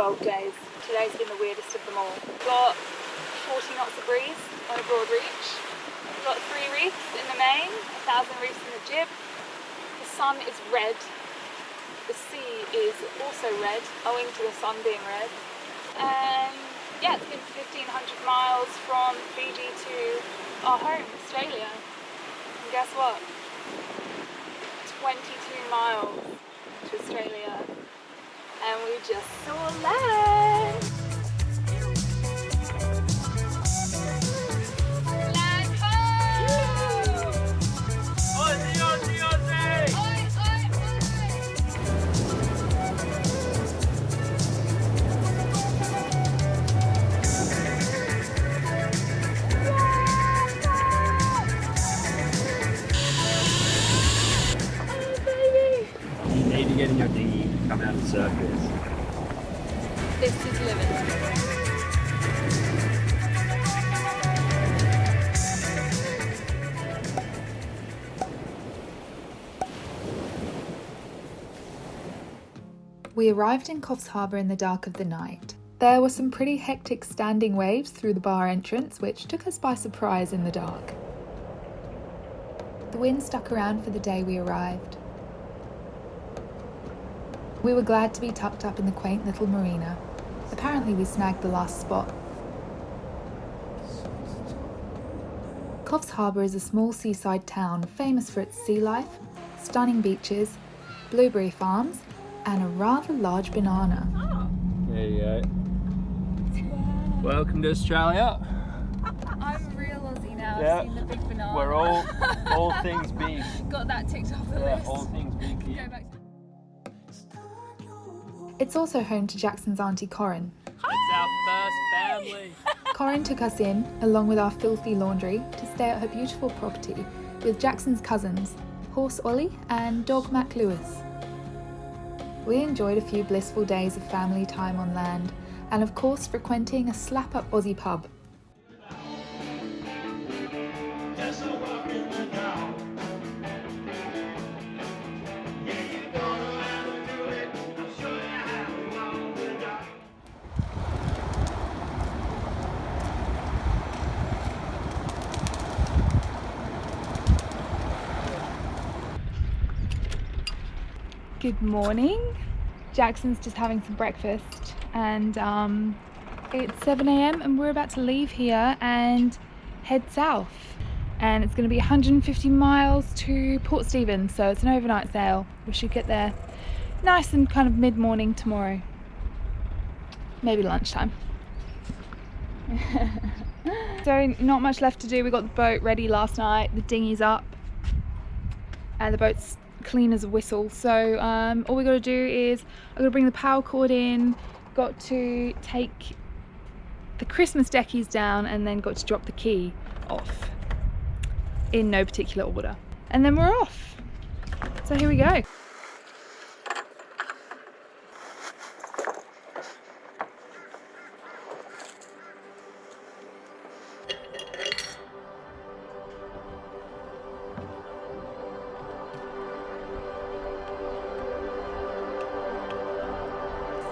12 days. Today's been the weirdest of them all. We've got 40 knots of breeze on a broad reach. We've got 3 reefs in the main, 1,000 reefs in the jib. The sun is red. The sea is also red, owing to the sun being red. And yeah, it's been 1,500 miles from Fiji to our home, Australia. And guess what? 22 miles to Australia. And we just saw land. Land ho! Aussie, Aussie, Aussie! Oi, oi, You need to get in your dinghy and come out and surf this. This is living. We arrived in Coffs Harbour in the dark of the night. There were some pretty hectic standing waves through the bar entrance, which took us by surprise in the dark. The wind stuck around for the day we arrived. We were glad to be tucked up in the quaint little marina. Apparently we snagged the last spot. Coffs Harbour is a small seaside town famous for its sea life, stunning beaches, blueberry farms, and a rather large banana. There you go. Welcome to Australia. I'm a real Aussie now. Yeah. I've seen the big banana. We're all things big. Got that ticked off the Yeah, list. all things big here. Go back to... It's also home to Jackson's auntie Corin. It's our first family. Corin took us in, along with our filthy laundry, to stay at her beautiful property with Jackson's cousins, horse Ollie and dog Mac Lewis. We enjoyed a few blissful days of family time on land, and of course frequenting a slap-up Aussie pub. Good morning. Jackson's just having some breakfast and it's 7 a.m. and we're about to leave here and head south. And it's going to be 150 miles to Port Stephens, so it's an overnight sail. We should get there nice and kind of mid-morning tomorrow. Maybe lunchtime. So not much left to do. We got the boat ready last night, the dinghy's up and the boat's clean as a whistle, so all we got to do is I've got to bring the power cord in, got to take the Christmas deckies down, and then got to drop the key off in no particular order, and then we're off. So here we go.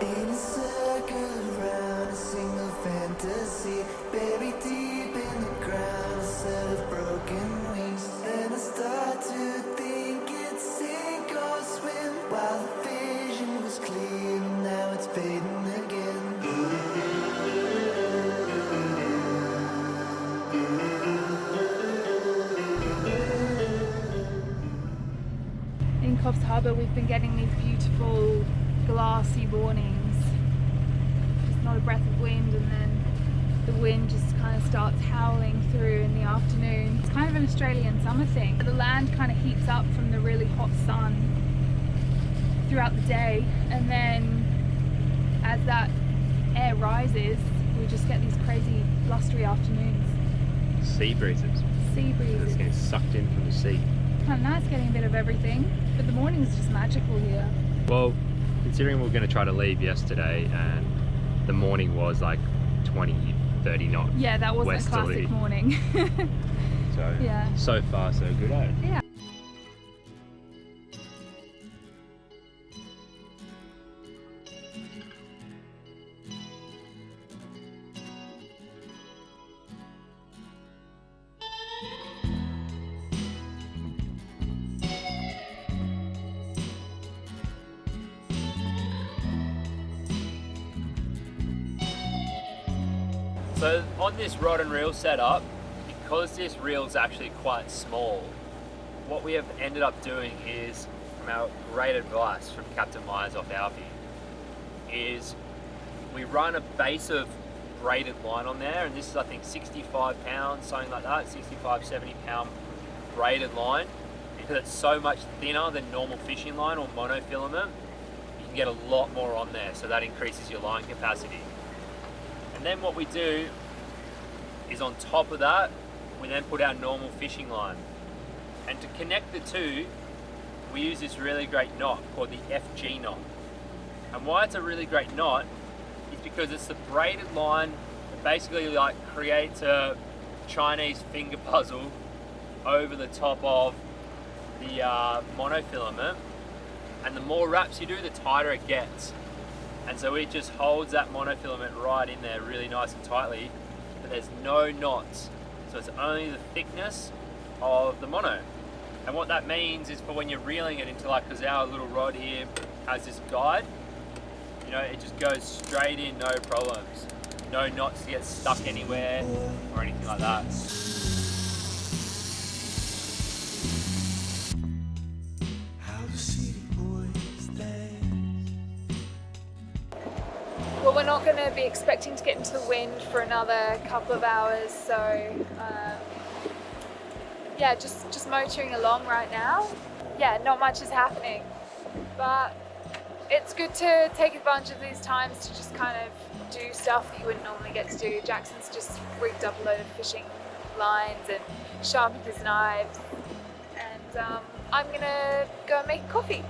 In a circle around a single fantasy, buried deep in the ground, a set of broken wings. And I start to think it's sink or swim, while the vision was clear, now it's fading again. In Coffs Harbour we've been getting these beautiful glassy mornings, just not a breath of wind, and then the wind just kind of starts howling through in the afternoon. It's kind of an Australian summer thing. The land kind of heats up from the really hot sun throughout the day, and then as that air rises we just get these crazy blustery afternoons. Sea breezes. Sea It's breezes. getting sucked in from the sea. Kind of nice getting a bit of everything, but the morning's just magical here. Well, considering we were going to try to leave yesterday and the morning was like 20, 30 knots. Yeah, that wasn't a westerly. classic morning. So, Yeah. so far so good, eh? Yeah. So on this rod and reel setup, because this reel is actually quite small, what we have ended up doing is, from our great advice from Captain Myers off Alfie, is we run a base of braided line on there, and this is I think 65 pounds, something like that, 65, 70 pound braided line, because it's so much thinner than normal fishing line or monofilament. You can get a lot more on there, so that increases your line capacity. And then what we do is on top of that, we then put our normal fishing line. And to connect the two, we use this really great knot called the FG knot. And why it's a really great knot is because it's the braided line that basically like creates a Chinese finger puzzle over the top of the monofilament. And the more wraps you do, the tighter it gets. And so it just holds that monofilament right in there really nice and tightly, but there's no knots. So it's only the thickness of the mono. And what that means is for when you're reeling it into, like, because our little rod here has this guide, you know, it just goes straight in, no problems. No knots to get stuck anywhere or anything like that. Well, we're not going to be expecting to get into the wind for another couple of hours, so yeah, just motoring along right now. Yeah, not much is happening, but it's good to take advantage of these times to just kind of do stuff that you wouldn't normally get to do. Jackson's just rigged up a load of fishing lines and sharpened his knives, and I'm gonna go and make coffee.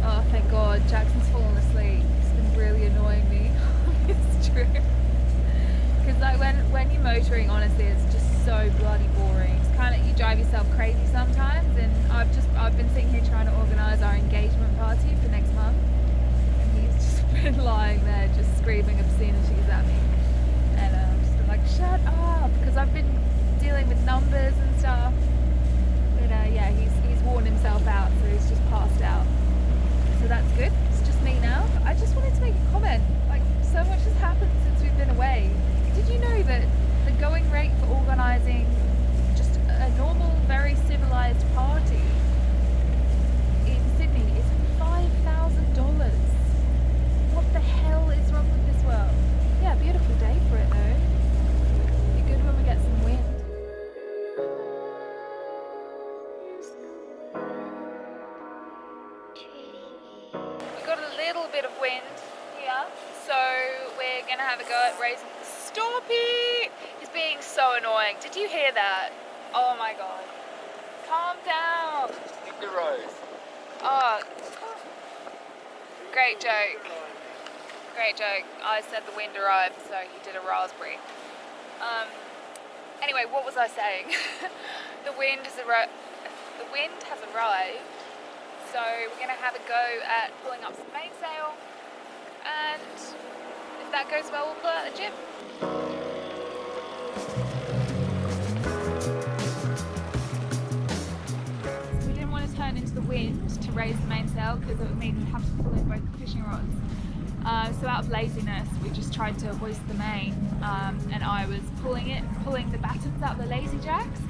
Oh, thank God, Jackson's fallen asleep. It's been really annoying me on this trip. Because like when you're motoring, honestly, it's just so bloody boring. It's kind of, you drive yourself crazy sometimes, and I've been sitting here trying to organise our engagement party for next month, and he's just been lying there just screaming obscenities at me, and I've just been like, shut up, because I've been dealing with numbers and stuff. But yeah, he's worn himself out, so he's just passed out. So that's good. It's just me now. I just wanted to make a comment. Like, so much has happened since we've been away. Did you know that the going rate for organising just a normal, very civilised party in Sydney is $5,000? What the hell is wrong with this world? Yeah, beautiful day for it though. Be good when we get some wind. We got a little bit of wind here, so we're gonna have a go at raising. Stoppy! He's being so annoying. Did you hear that? Oh my God. Calm down. Hit the rose. Oh. Great joke. Great joke. I said the wind arrived, so he did a raspberry. Anyway, what was I saying? The wind has arrived, so we're gonna have a go at pulling up some mainsail, and if that goes well, we'll pull out the jib. We didn't want to turn into the wind to raise the mainsail because it would mean we'd have to pull in both the fishing rods. So out of laziness, we just tried to hoist the main, and I was pulling the battens out of the lazy jacks,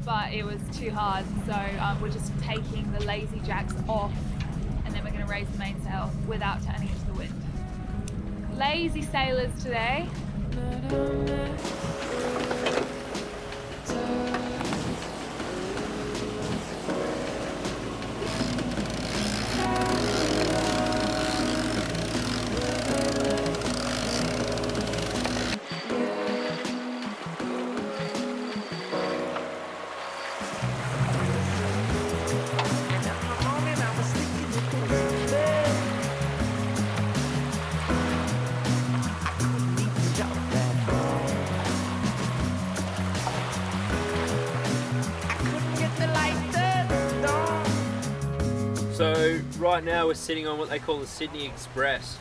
but it was too hard. So we're just taking the lazy jacks off, and then we're going to raise the mainsail without turning into the wind. Lazy sailors today. So right now we're sitting on what they call the Sydney Express.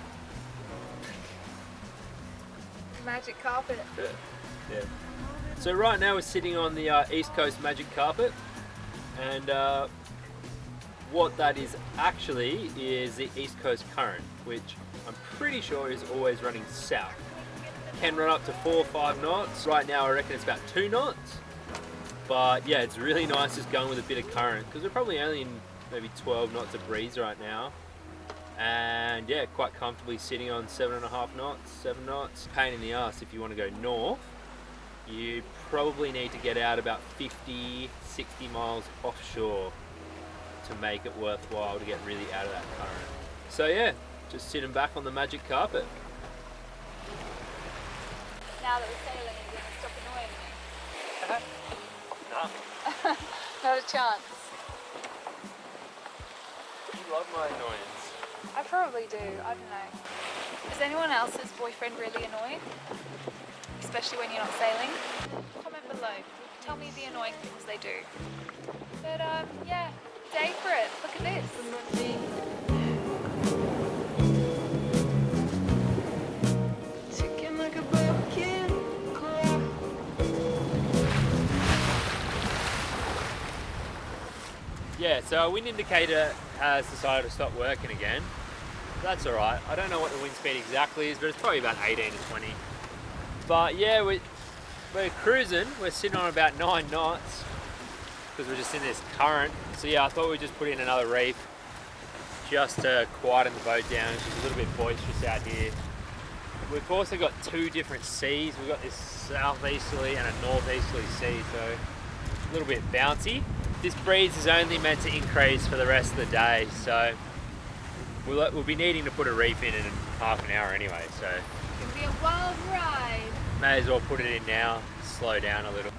Magic carpet. Yeah. So right now we're sitting on the East Coast Magic Carpet, and what that is actually is the East Coast Current, which I'm pretty sure is always running south. Can run up to 4 or 5 knots. Right now I reckon it's about 2 knots. But yeah, it's really nice just going with a bit of current, because we're probably only in maybe 12 knots of breeze right now. And yeah, quite comfortably sitting on 7.5 knots, 7 knots. Pain in the ass if you want to go north. You probably need to get out about 50, 60 miles offshore to make it worthwhile to get really out of that current. So yeah, just sitting back on the magic carpet. Now that we're sailing, are you going to stop annoying me? No, Not a chance. you love my annoyance. I probably do, I don't know. Is anyone else's boyfriend really annoying? Especially when you're not sailing? Comment below. Tell me the annoying things they do. But yeah, day for it. Look at this. Ticking like a broken clock. Yeah, so our wind indicator has decided to stop working again. That's alright. I don't know what the wind speed exactly is, but it's probably about 18 to 20. But yeah, we're cruising. We're sitting on about 9 knots because we're just in this current. So yeah, I thought we'd just put in another reef just to quieten the boat down. It's just a little bit boisterous out here. We've also got 2 different seas. We've got this southeasterly and a northeasterly sea, so a little bit bouncy. This breeze is only meant to increase for the rest of the day, so we'll be needing to put a reef in half an hour anyway, so It's going to be a wild ride. may as well put it in now, slow down a little.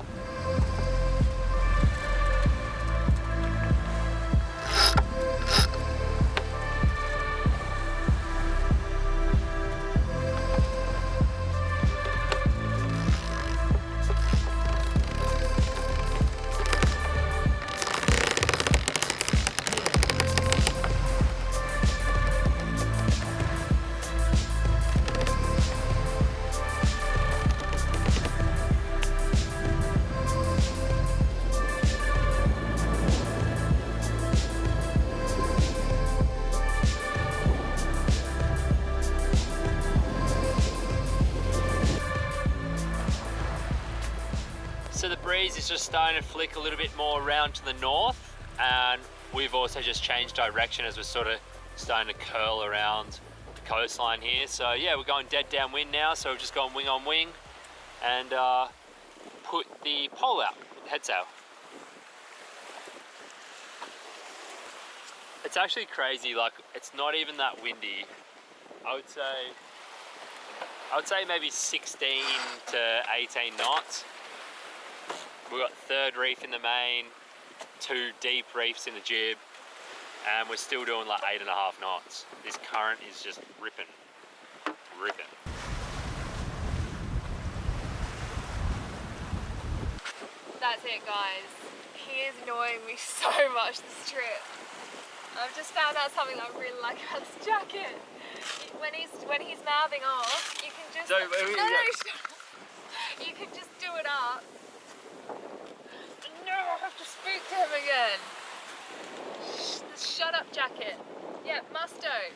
So the breeze is just starting to flick a little bit more around to the north, and we've also just changed direction as we're sort of starting to curl around the coastline here. So yeah, we're going dead downwind now, so we're just going wing on wing and put the pole out with the head sail. It's actually crazy, like it's not even that windy. I would say maybe 16 to 18 knots. We've got 3rd reef in the main, 2 deep reefs in the jib, and we're still doing like 8.5 knots. This current is just ripping. That's it, guys. He is annoying me so much this trip. I've just found out something I really like about this jacket. When he's mouthing off, you can just you can just do it up. No, I have to speak to him again. Shut up, jacket. Yeah, musto.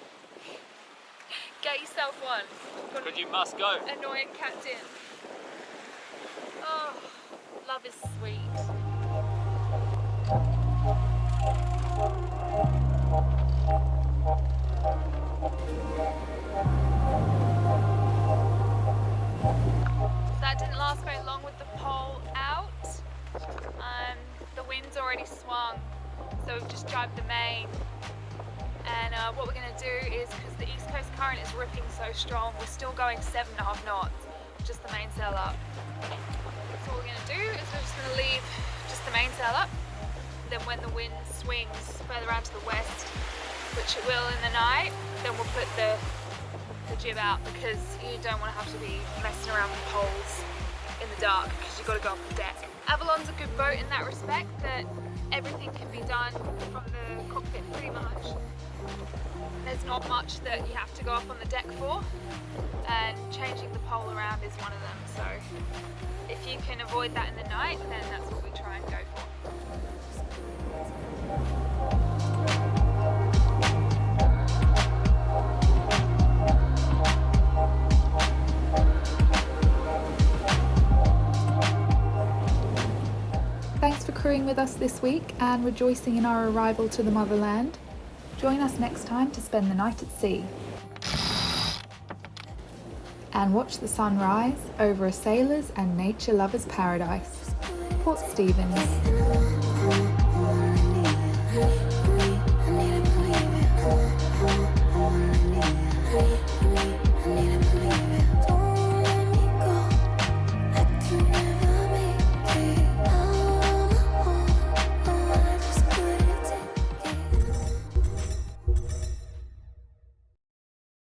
Get yourself one. But you must go. Annoying captain. Oh, love is sweet. That didn't last very long with the pole out. The wind's already swung, so we've just dragged the main. And what we're going to do is, because the East Coast current is ripping so strong, we're still going 7.5 knots, just the mainsail up. So what we're going to do is we're just going to leave just the mainsail up. Then when the wind swings further out to the west, which it will in the night, then we'll put the jib out, because you don't want to have to be messing around with poles in the dark, because you've got to go up the deck. Avalon's a good boat in that respect, that everything can be done from the cockpit pretty much. There's there's not much that you have to go up on the deck for, and changing the pole around is one of them. So if you can avoid that in the night, then that's what we try and go for. Thanks for crewing with us this week and rejoicing in our arrival to the motherland. Join us next time to spend the night at sea and watch the sun rise over a sailor's and nature lover's paradise, Port Stephens.